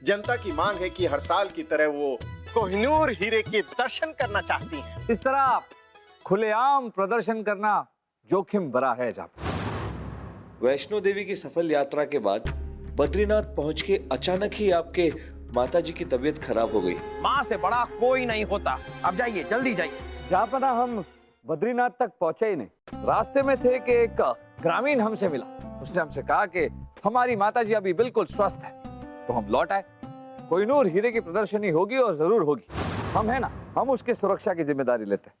जनता की मांग है कि हर साल की तरह वो कोहिनूर हीरे के दर्शन करना चाहती हैं। इस तरह खुलेआम प्रदर्शन करना जोखिम भरा है। वैष्णो देवी की सफल यात्रा के बाद बद्रीनाथ पहुंच के अचानक ही आपके माताजी की तबीयत खराब हो गई। माँ से बड़ा कोई नहीं होता। अब जाइए, जल्दी जाइए। जहापना हम बद्रीनाथ तक पहुंचे ही नहीं। रास्ते में थे कि एक ग्रामीण हमसे मिला। उसने हमसे कहा कि हमारी माताजी अभी बिल्कुल स्वस्थ है। तो हम लौट आए। कोहिनूर हीरे की प्रदर्शनी होगी और जरूर होगी। हम है ना, हम उसकी सुरक्षा की जिम्मेदारी लेते हैं।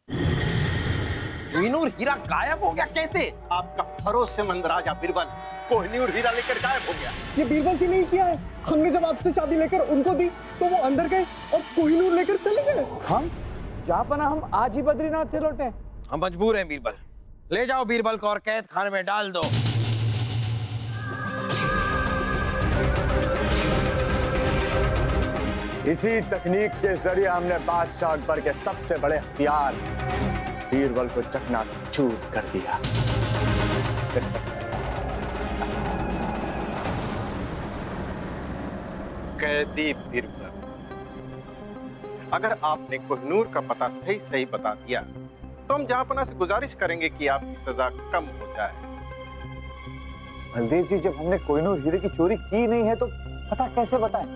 कोहिनूर हीरा गायब हो गया कैसे? आपका भरोसेमंद राजा बीरबल कोहिनूर हीरा लेकर गायब हो गया। ये बीरबल जी नहीं किया है। हमने जब आपसे चाबी लेकर उनको दी तो वो अंदर गए और कोहिनूर लेकर चले गए। हम जहापना हम आज ही बद्रीनाथ से लौटे। हम मजबूर हैं बीरबल। ले जाओ बीरबल को और कैद खाने में डाल दो। इसी तकनीक के जरिए हमने बादशाह अकबर के सबसे बड़े हथियार बीरबल को चकनाचूर कर दिया। कैदी बीरबल, अगर आपने कोहिनूर का पता सही सही बता दिया तो हम जहांपना से गुजारिश करेंगे कि आपकी सजा कम हो जाए। बलदेव जी, जब हमने कोहिनूर हीरे की चोरी की नहीं है तो पता कैसे बताएं?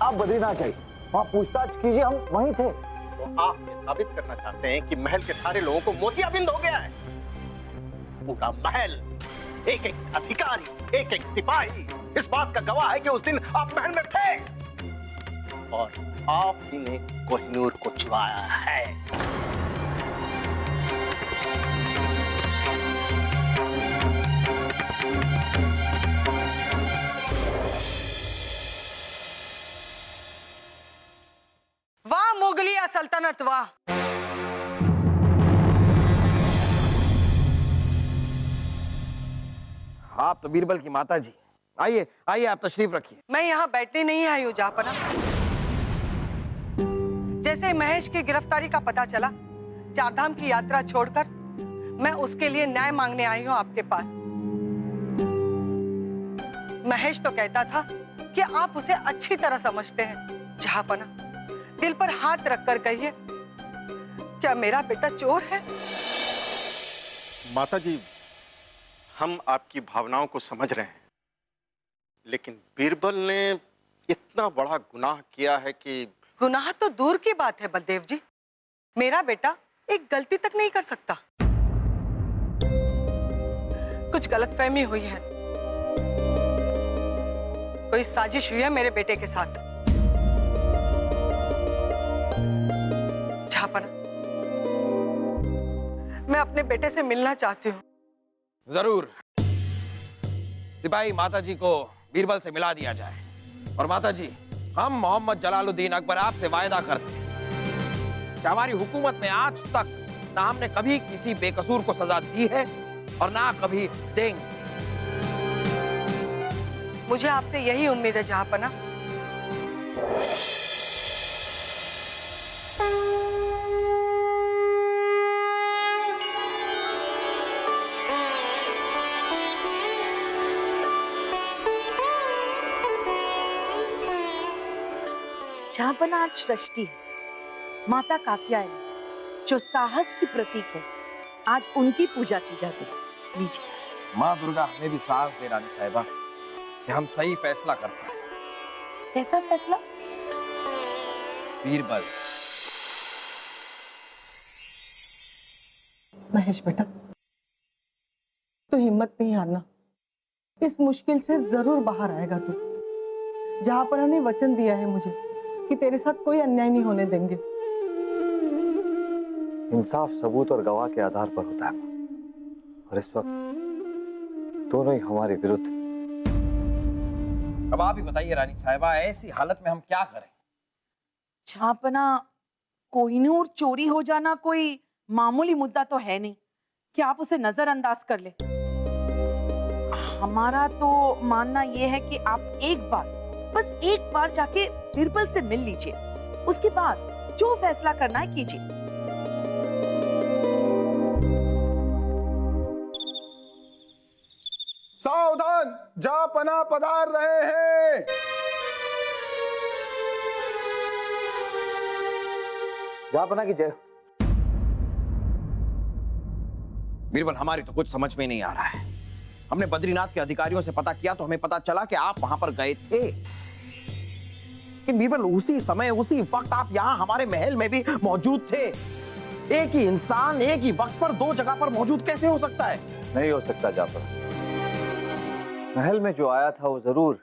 आप बद्रीनाथ जाइए, वहाँ पूछताछ कीजिए, हम वहीं थे। तो आप ये साबित करना चाहते हैं कि महल के सारे लोगों को मोतियाबिंद हो गया है? पूरा महल, एक एक अधिकारी, एक एक सिपाही इस बात का गवाह है कि उस दिन आप महल में थे और आप ही ने कोहिनूर को चुराया है। वाह मुगलिया सल्तनत वाह। आप तो बीरबल की माता जी। आइए आइए, आप तशरीफ रखिए। मैं यहाँ बैठने नहीं आई हूँ जहापना। जैसे महेश की गिरफ्तारी का पता चला, चारधाम की यात्रा छोड़कर मैं उसके लिए न्याय मांगने आई हूँ आपके पास। महेश तो कहता था कि आप उसे अच्छी तरह समझते हैं। जहापना, दिल पर हाथ रखकर कहिए, क्या मेरा बेटा चोर है? माता जी, हम आपकी भावनाओं को समझ रहे हैं, लेकिन बीरबल ने इतना बड़ा गुनाह किया है कि... गुनाह तो दूर की बात है बलदेव जी, मेरा बेटा एक गलती तक नहीं कर सकता। कुछ गलतफहमी हुई है, कोई साजिश हुई है मेरे बेटे के साथ। जहापना, मैं अपने बेटे से मिलना चाहती हूँ। जरूर। सिपाही माताजी को बीरबल से मिला दिया जाए। और माताजी, हम मोहम्मद जलालुद्दीन अकबर आपसे वायदा करते हैं कि हमारी हुकूमत में आज तक ना हमने कभी किसी बेकसूर को सजा दी है और ना कभी देंगे। मुझे आपसे यही उम्मीद है जहापना। जहापना, आज षष्ठी है। माता कात्यायनी जो साहस की प्रतीक है, आज उनकी पूजा की जाती है। लीजिए। माँ दुर्गा हमें भी साहस दे रानी साहिबा कि हम सही फैसला कर पाए। कैसा फैसला? बीरबल। महेश बेटा, तू हिम्मत नहीं हारना। इस मुश्किल से जरूर बाहर आएगा तू। जहापना ने वचन दिया है मुझे कि तेरे साथ कोई अन्याय नहीं होने देंगे। इंसाफ सबूत और गवाह के आधार पर होता है, और इस वक्त दोनों ही हमारे विरुद्ध। अब आप ही बताइए रानी साहिबा, ऐसी हालत में हम क्या करें? जहापना, कोहिनूर चोरी हो जाना कोई मामूली मुद्दा तो है नहीं कि आप उसे नजरअंदाज कर ले। हमारा तो मानना यह है कि आप एक बार, बस एक बार जाके बीरबल से मिल लीजिए। उसके बाद जो फैसला करना है कीजिए। सावधान, जापना पधार रहे हैं। जापना की जय। बीरबल, हमारी तो कुछ समझ में नहीं आ रहा है। हमने बद्रीनाथ के अधिकारियों से पता किया तो हमें पता चला कि आप वहां पर गए थे। कि बीरबल, उसी समय उसी वक्त आप यहां हमारे महल में भी मौजूद थे। एक ही इंसान एक ही वक्त पर दो जगह पर मौजूद कैसे हो सकता है? नहीं हो सकता जापना। महल में जो आया था वो जरूर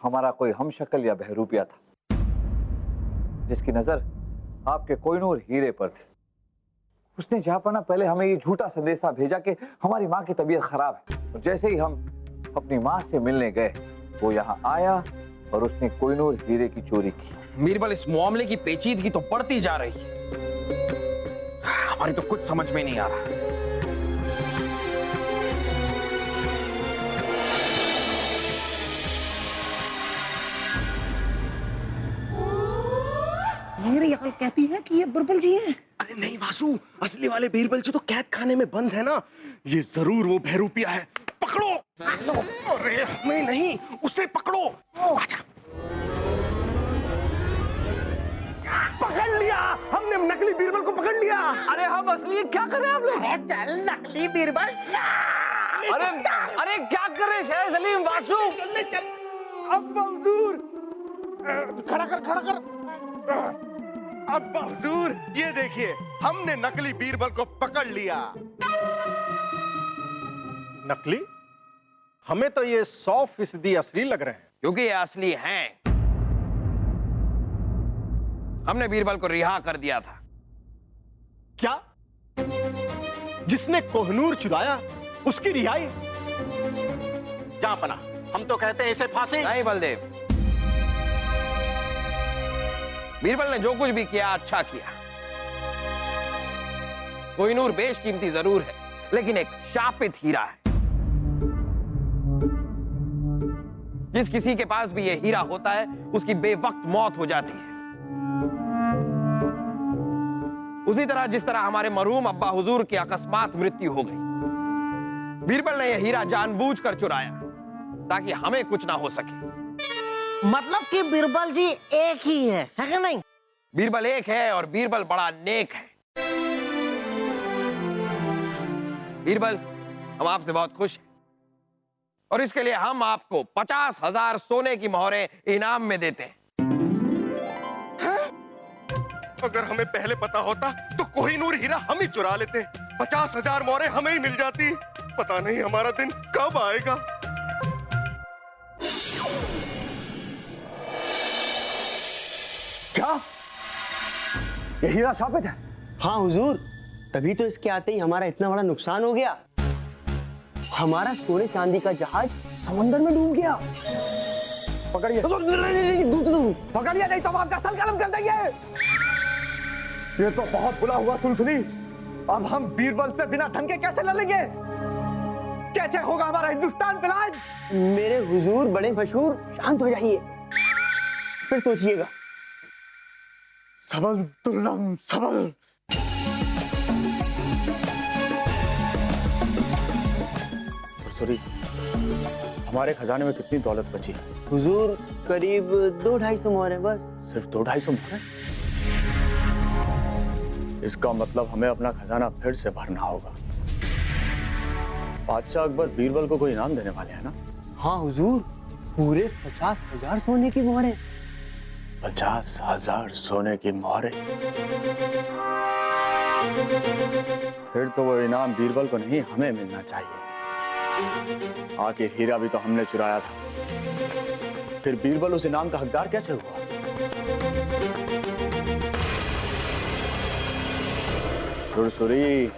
हमारा कोई हमशक्ल या बहरूपिया था, जिसकी नजर आपके कोहिनूर हीरे पर थी। उसने जापना पहले हमें ये झूठा संदेशा भेजा कि हमारी माँ की तबीयत खराब है, और जैसे ही हम अपनी माँ से मिलने गए वो यहाँ आया और उसने कोहिनूर हीरे की चोरी की। बीरबल, इस मामले की पेचीदगी तो बढ़ती जा रही है। हमारी तो कुछ समझ में नहीं आ रहा। मेरी अकल कहती है कि ये बीरबल जी हैं। अरे नहीं वासु, असली वाले बीरबल जी तो कैद खाने में बंद है ना। ये जरूर वो बहरूपिया है। पकड़ो। अरे हमें नहीं, उसे पकड़ो। आजा। पकड़ लिया, हमने नकली बीरबल को पकड़ लिया। अरे हम असली क्या करें आप लोग? अरे चल नकली बीरबल। अरे अरे क्या करे शाह सलीम, वासु। अब हुजूर, खड़ा कर। अब हुजूर, ये देखिए, हमने नकली बीरबल को पकड़ लिया। नकली? हमें तो ये 100% असली लग रहे हैं। क्योंकि ये असली हैं। हमने बीरबल को रिहा कर दिया था। क्या? जिसने कोहिनूर चुराया उसकी रिहाई? जापना, हम तो कहते हैं इसे फांसी। नहीं बलदेव, बीरबल ने जो कुछ भी किया अच्छा किया। कोहिनूर बेशकीमती जरूर है, लेकिन एक शापित हीरा है। जिस किसी के पास भी यह हीरा होता है उसकी बेवक्त मौत हो जाती है। उसी तरह जिस तरह हमारे मरहूम अब्बा हुजूर की अकस्मात मृत्यु हो गई। बीरबल ने यह हीरा जानबूझकर चुराया ताकि हमें कुछ ना हो सके। मतलब कि बीरबल जी एक ही है कि नहीं? बीरबल एक है और बीरबल बड़ा नेक है। बीरबल, हम आपसे बहुत खुश हैं और इसके लिए हम आपको 50,000 सोने की मोहरें इनाम में देते हैं। अगर हमें पहले पता होता तो कोहिनूर हीरा हम ही चुरा लेते। 50,000 मोहरें हमें ही मिल जाती। पता नहीं हमारा दिन कब आएगा। क्या ये हीरा शापित है? हाँ हुजूर, तभी तो इसके आते ही हमारा इतना बड़ा नुकसान हो गया। हमारा सोने चांदी का जहाज समंदर में डूब गया। पकड़िए, पकड़िए, नहीं तो हम आपका सर कलम कर देंगे। ये तो बहुत बुरा हुआ सुलसुली। अब हम बीरबल से बिना धमके कैसे लड़ेंगे? कैसे होगा हमारा हिंदुस्तान पिलाज? मेरे हुजूर बड़े मशहूर, शांत हो जाइए, फिर सोचिएगा। सबल तुल्लम सबल। सुरसुरी, हमारे खजाने में कितनी दौलत बची? हुजूर करीब 200-250 मोहरें बस। सिर्फ 200-250 मोहरें? इसका मतलब हमें अपना खजाना फिर से भरना होगा। बादशाह अकबर बीरबल को कोई इनाम देने वाले हैं ना? हाँ हुजूर, पूरे 50,000 सोने की मोहरें। 50,000 सोने की मोहरें? फिर तो वो इनाम बीरबल को नहीं, हमें मिलना चाहिए। आखिर हीरा भी तो हमने चुराया था, फिर बीरबल उस इनाम का हकदार कैसे हुआ? सुरसुरी,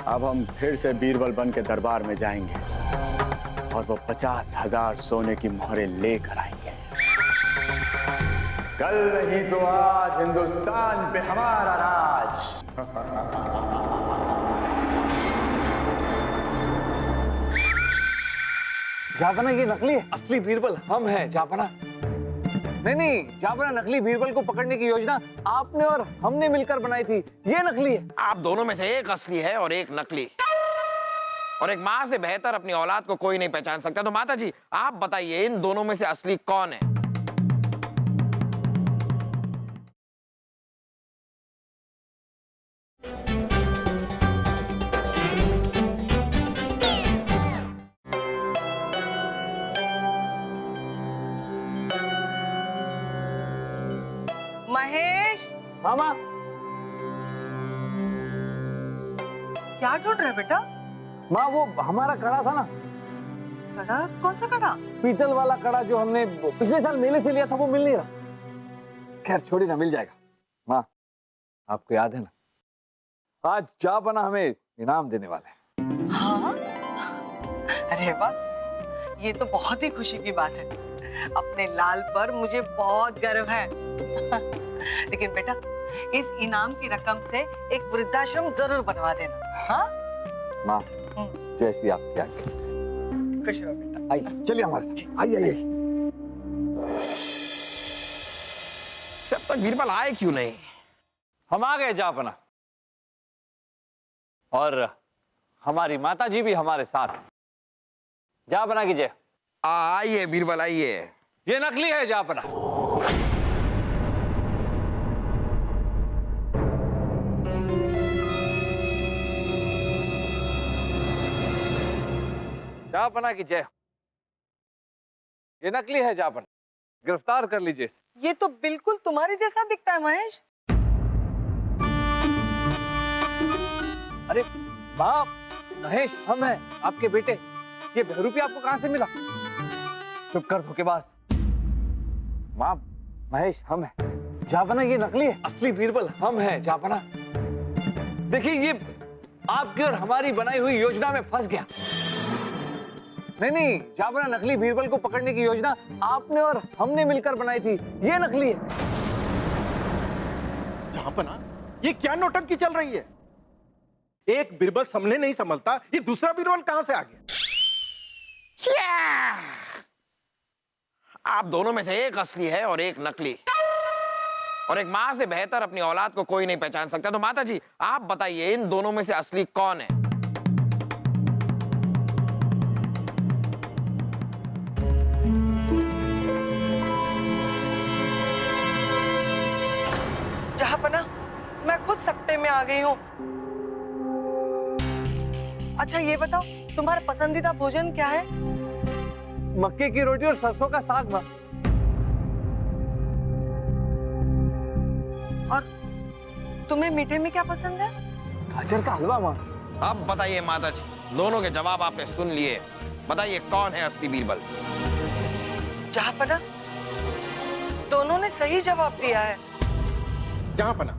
अब हम फिर से बीरबल बन के दरबार में जाएंगे और वो 50,000 सोने की मोहरें लेकर आएंगे। कल नहीं तो आज हिंदुस्तान पे हमारा राज। जापना ये नकली है, असली बीरबल हम हैं जापना। नहीं, जापना नकली बीरबल को पकड़ने की योजना आपने और हमने मिलकर बनाई थी, ये नकली है। आप दोनों में से एक असली है और एक नकली। और एक माँ से बेहतर अपनी औलाद को कोई नहीं पहचान सकता। तो माता जी आप बताइए इन दोनों में से असली कौन है? महेश, मामा, क्या ढूंढ रहे बेटा? माँ वो हमारा कड़ा था ना, कड़ा? कौन सा कड़ा? पीतल वाला कड़ा जो हमने पिछले साल मेले से लिया था, वो मिल नहीं रहा। खैर छोड़ी ना, मिल जाएगा। माँ आपको याद है ना, आज जापना हमें इनाम देने वाले हैं। हाँ? अरे वाह, ये तो बहुत ही खुशी की बात है। अपने लाल पर मुझे बहुत गर्व है। लेकिन बेटा, इस इनाम की रकम से एक वृद्धाश्रम जरूर बनवा देना। हाँ? माँ जैसी आपकी आज्ञा। खुश रहो बेटा। आइए चलिए हमारे साथ, आइए आइए। अब तक बीरबल आए क्यों नहीं? हम आ गए जापना, और हमारी माताजी भी हमारे साथ। जापना की जय। आइए बीरबल आइए। ये नकली है जापना। जापना की जय। ये नकली है जापना, गिरफ्तार कर लीजिए इसे। ये तो बिल्कुल तुम्हारे जैसा दिखता है महेश। अरे माँ, महेश हम हैं आपके बेटे। ये बहरूपी आपको कहां से मिला? चुप कर धोखेबाज। माँ, महेश हम हैं। जापना ये नकली है, असली बीरबल हम हैं जापना। देखिए ये आपकी और हमारी बनाई हुई योजना में फंस गया। नहीं, जापना नकली बीरबल को पकड़ने की योजना आपने और हमने मिलकर बनाई थी। ये नकली है। जापना, ये क्या नौटंकी चल रही है? एक बीरबल समझने नहीं समझता, ये दूसरा बीरबल कहां से आ गया? आप दोनों में से एक असली है और एक नकली, और एक माँ से बेहतर अपनी औलाद को कोई नहीं पहचान सकता। तो माता जी आप बताइए इन दोनों में से असली कौन है? जहापना, मैं खुद सट्टे में आ गई हूँ। अच्छा ये बताओ, तुम्हारा पसंदीदा भोजन क्या है? मक्के की रोटी और सरसों का साग। माँ और तुम्हें मीठे में क्या पसंद है? गाजर का हलवा। माँ अब बताइए माता जी, दोनों के जवाब आपने सुन लिए। बताइए कौन है असली बीरबल? जहापना, दोनों ने सही जवाब दिया है। जहापना,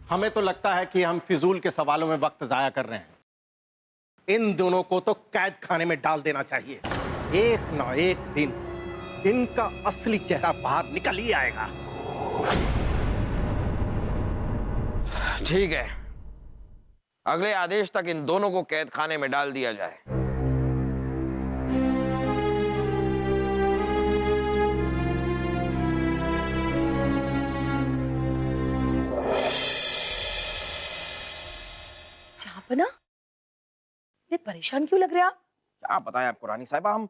हमें तो लगता है कि हम फिजूल के सवालों में वक्त जाया कर रहे हैं। इन दोनों को तो कैद खाने में डाल देना चाहिए। एक ना एक दिन इनका असली चेहरा बाहर निकल ही आएगा। ठीक है, अगले आदेश तक इन दोनों को कैद खाने में डाल दिया जाए। जापना, ये परेशान क्यों लग रहे आप? क्या बताएं आपको रानी साहिबा, हम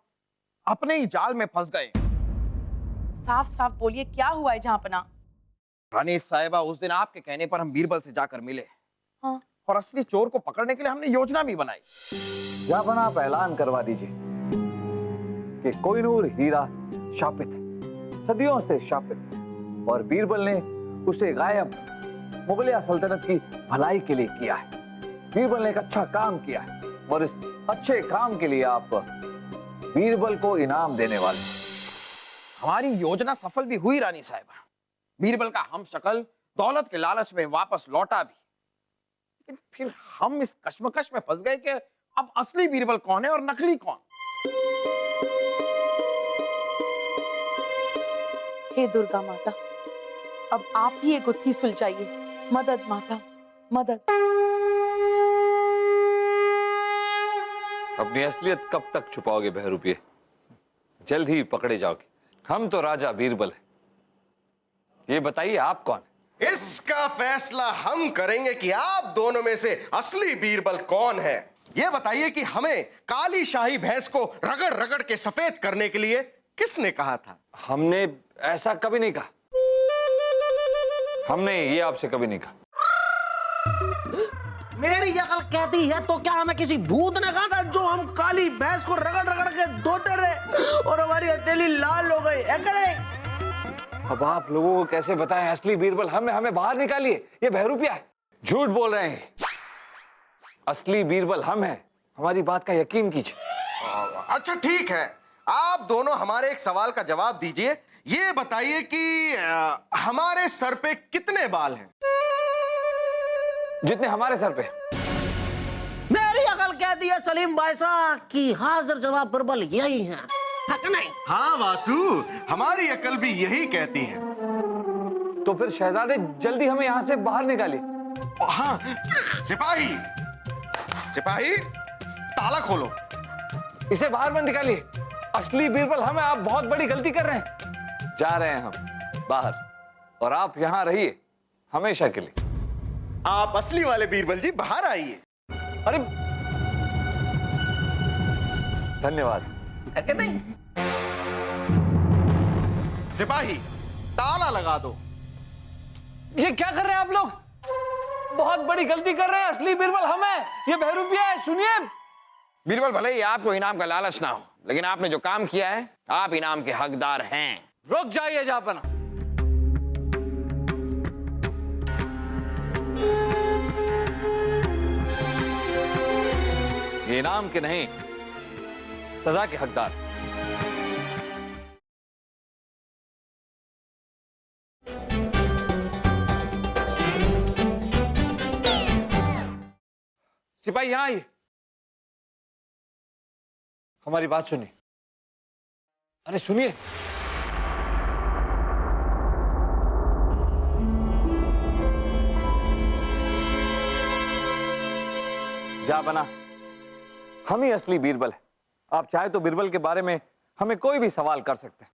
अपने ही जाल में फंस गए। साफ साफ बोलिए, क्या हुआ है जहापना? रानी साहिबा, उस दिन आपके कहने पर हम बीरबल से जाकर मिले। हाँ। और असली चोर को पकड़ने के लिए हमने योजना भी बनाई। जापना आप ऐलान करवा दीजिए कि कोहिनूर हीरा शापित है, सदियों से शापित, और बीरबल ने उसे गायब मुगलिया सल्तनत की भलाई के लिए किया है। बीरबल ने एक अच्छा काम किया है, और इस अच्छे काम के लिए आप बीरबल को इनाम देने वाले। हमारी योजना सफल भी हुई रानी साहिबा। बीरबल का हम शक्ल दौलत के लालच में वापस लौटा भी, लेकिन फिर हम इस कश्मकश में फंस गए कि अब असली बीरबल कौन है और नकली कौन। हे दुर्गा माता, अब आप ही ये गुत्थी सुलझाइए। मदद माता, मदद। अपनी असलियत कब तक छुपाओगे बहरूपिये? जल्द ही पकड़े जाओगे। हम तो राजा बीरबल है। ये बताइए आप कौन? इसका फैसला हम करेंगे कि आप दोनों में से असली बीरबल कौन है। ये बताइए कि हमें काली शाही भैंस को रगड़ रगड़ के सफेद करने के लिए किसने कहा था? हमने ऐसा कभी नहीं कहा। हमने ये आपसे कभी नहीं कहा। मेरी अकल कहती है तो क्या हमें किसी भूत ने कहा था जो हम काली भैंस को रगड़ रगड़ के धोते रहे और हमारी हथेली लाल हो गई है करे? अब आप लोगों को कैसे बताएं असली बीरबल हमें बाहर निकालिए, ये बहरूपिया है, झूठ बोल रहे हैं। असली बीरबल हम हैं, हमारी बात का यकीन कीजिए। अच्छा ठीक है, आप दोनों हमारे एक सवाल का जवाब दीजिए। ये बताइए कि हमारे सर पे कितने बाल हैं? जितने हमारे सर पे। मेरी अकल कहती है सलीम भाई साहब की हाजिर जवाब बीरबल यही है कि नहीं? हाँ वासु, हमारी अकल भी यही कहती है। तो फिर शहजादे जल्दी हमें यहाँ से बाहर निकालिए। हाँ, सिपाही सिपाही ताला खोलो। इसे बाहर मत निकालिए, असली बीरबल हम हैं, आप बहुत बड़ी गलती कर रहे हैं। जा रहे हैं हम बाहर और आप यहाँ रहिए हमेशा के लिए। आप असली वाले बीरबल जी बाहर आइए। अरे धन्यवाद। कि नहीं? सिपाही ताला लगा दो। ये क्या कर रहे हैं आप लोग? बहुत बड़ी गलती कर रहे हैं, असली बीरबल हम हैं, ये बहरूपिया है। सुनिए बीरबल, भले ही आपको इनाम का लालच ना हो, लेकिन आपने जो काम किया है आप इनाम के हकदार हैं। रुक जाइए जापना। ये इनाम के नहीं, सजा के हकदार। सिपाही यहां आइए, हमारी बात सुनिए। अरे सुनिए, जा बना, हम ही असली बीरबल है। आप चाहे तो बीरबल के बारे में हमें कोई भी सवाल कर सकते हैं।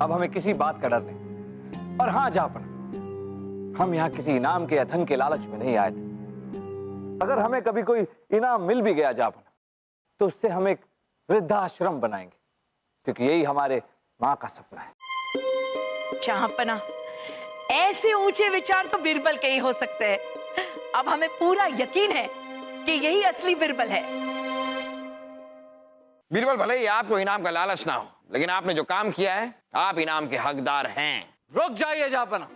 अब हमें किसी बात का डर नहीं। और हाँ जापना, हम यहाँ किसी इनाम के या धन के लालच में नहीं आए थे। अगर हमें कभी कोई इनाम मिल भी गया जापना, तो उससे हम एक वृद्धाश्रम बनाएंगे, क्योंकि यही हमारे माँ का सपना है। जहाँपना, ऐसे ऊंचे विचार तो बीरबल के ही हो सकते हैं। अब हमें पूरा यकीन है कि यही असली बीरबल है। बीरबल, भले ही आपको इनाम का लालच ना हो, लेकिन आपने जो काम किया है आप इनाम के हकदार हैं। रुक जाइए जापना।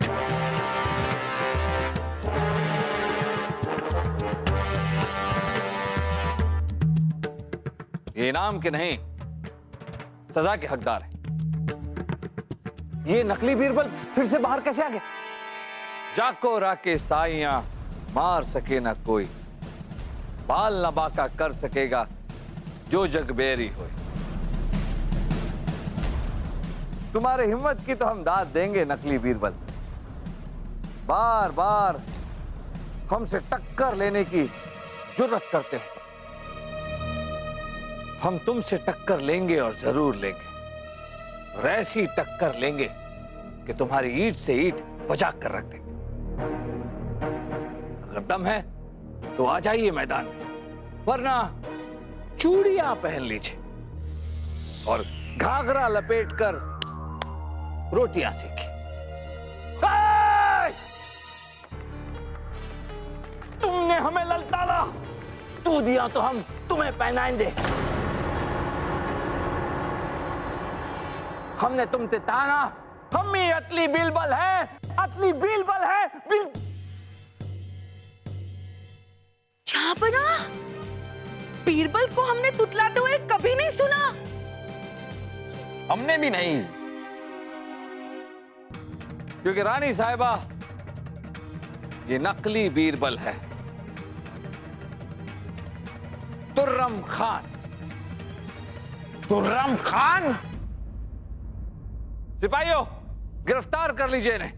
ये इनाम के नहीं, सजा के हकदार है। ये नकली बीरबल फिर से बाहर कैसे आ गया? जाको राके साइयां मार सके ना कोई, बाल न बाका कर सकेगा जो जग बेरी हो। तुम्हारे हिम्मत की तो हम दाद देंगे नकली बीरबल। बार बार हमसे टक्कर लेने की जुर्रत करते हो। हम तुमसे टक्कर लेंगे और जरूर लेंगे, और ऐसी टक्कर लेंगे कि तुम्हारी ईंट से ईंट बचा कर रख देंगे। अगर दम है तो आ जाइए मैदान में, वरना चूड़ियां पहन लीजिए और घाघरा लपेटकर रोटियां सेकिए। तुमने हमें ललकारा, तू दिया तो हम तुम्हें पहनाएंगे। हमने तुमसे ताना, हम ही असली बीरबल है, असली बीरबल है। जहाँपना, बीरबल को हमने तुतलाते हुए कभी नहीं सुना। हमने भी नहीं, क्योंकि रानी साहिबा ये नकली बीरबल है, तुर्रम खान। तुर्रम खान? सिपाहियों, गिरफ्तार कर लीजिए इन्हें।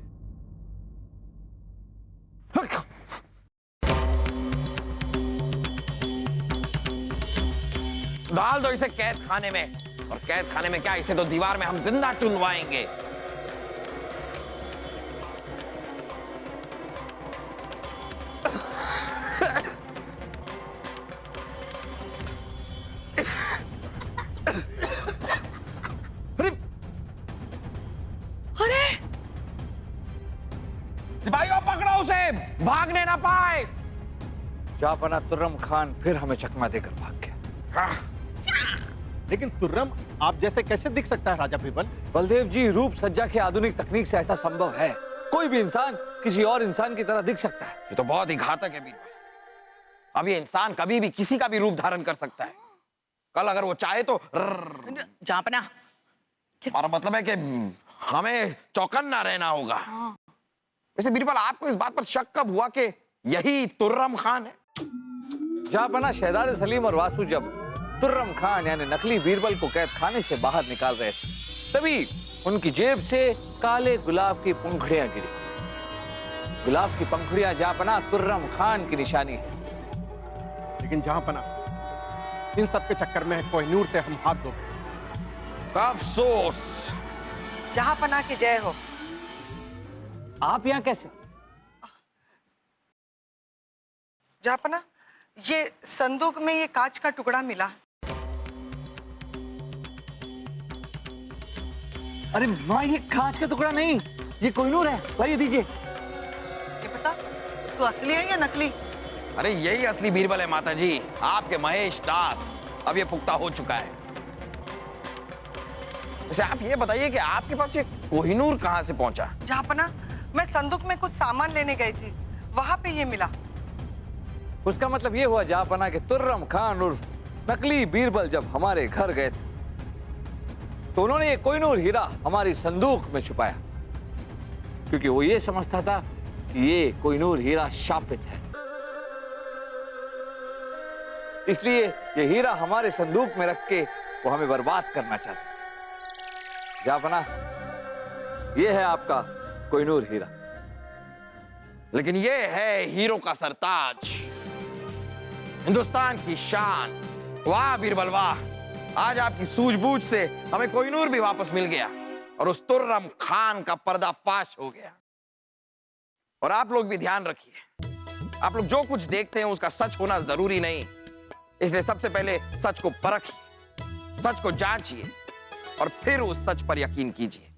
डाल दो इसे कैद खाने में, और कैद खाने में क्या, इसे तो दीवार में हम जिंदा टुनवाएंगे। सिपाहियों पकड़ो उसे, भागने ना पाए। जहापना तुर्रम खान फिर हमें चकमा देकर भाग गया। लेकिन तुर्रम आप जैसे कैसे दिख सकता है राजा बीरबल? बलदेव जी, रूप सज्जा की आधुनिक तकनीक से ऐसा संभव है। कोई भी इंसान किसी और इंसान की तरह दिख सकता है। ये तो बहुत ही घातक है बीरबल। अब ये इंसान कभी भी किसी का भी रूप धारण कर सकता है। कल अगर वो चाहे तो जहापना, हमारा मतलब है कि हमें चौकन्ना रहना होगा। वैसे बीरबल, आपको इस बात पर शक कब हुआ कि यही तुर्रम खान है? जहापना, शहजादे सलीम और वासु जब तुर्रम खान यानी नकली बीरबल को कैद खाने से बाहर निकाल रहे थे, तभी उनकी जेब से काले गुलाब की पंखुड़ियां गिरी। गुलाब की पंखुड़ियां जहापना तुर्रम खान की निशानी है। लेकिन जहांपना, इन सब के चक्कर में कोहिनूर से हम हाथ धो गए। अफसोस। जहापना की जय हो। आप यहाँ कैसे? जहापना, ये संदूक में ये कांच का टुकड़ा मिला। अरे माँ, ये कांच का टुकड़ा नहीं, ये कोहिनूर है। लाइए दीजिए। ये बता, तू असली है या नकली? अरे यही असली बीरबल है माता जी, आपके महेश दास। अब ये पुख्ता हो चुका है। वैसे आप ये बताइए कि आपके पास ये कोहिनूर कहां से पहुंचा? जहापना, मैं संदूक में कुछ सामान लेने गई थी, वहां पे ये मिला। उसका मतलब ये हुआ जहापना के तुर्रम खान उर्फ नकली बीरबल जब हमारे घर गए थे तो उन्होंने ये कोहिनूर हीरा हमारी संदूक में छुपाया, क्योंकि वो ये समझता था कि ये कोहिनूर हीरा शापित है। इसलिए ये हीरा हमारे संदूक में रख के वो हमें बर्बाद करना चाहता। जहापना, ये है आपका कोहिनूर हीरा। लेकिन ये है हीरो का सरताज, हिंदुस्तान की शान। वाह बीरबल वाह, आज आपकी सूझबूझ से हमें कोहिनूर भी वापस मिल गया और उस तुर्रम खान का पर्दाफाश हो गया। और आप लोग भी ध्यान रखिए, आप लोग जो कुछ देखते हैं उसका सच होना जरूरी नहीं, इसलिए सबसे पहले सच को परखिए, सच को जांचिए और फिर उस सच पर यकीन कीजिए।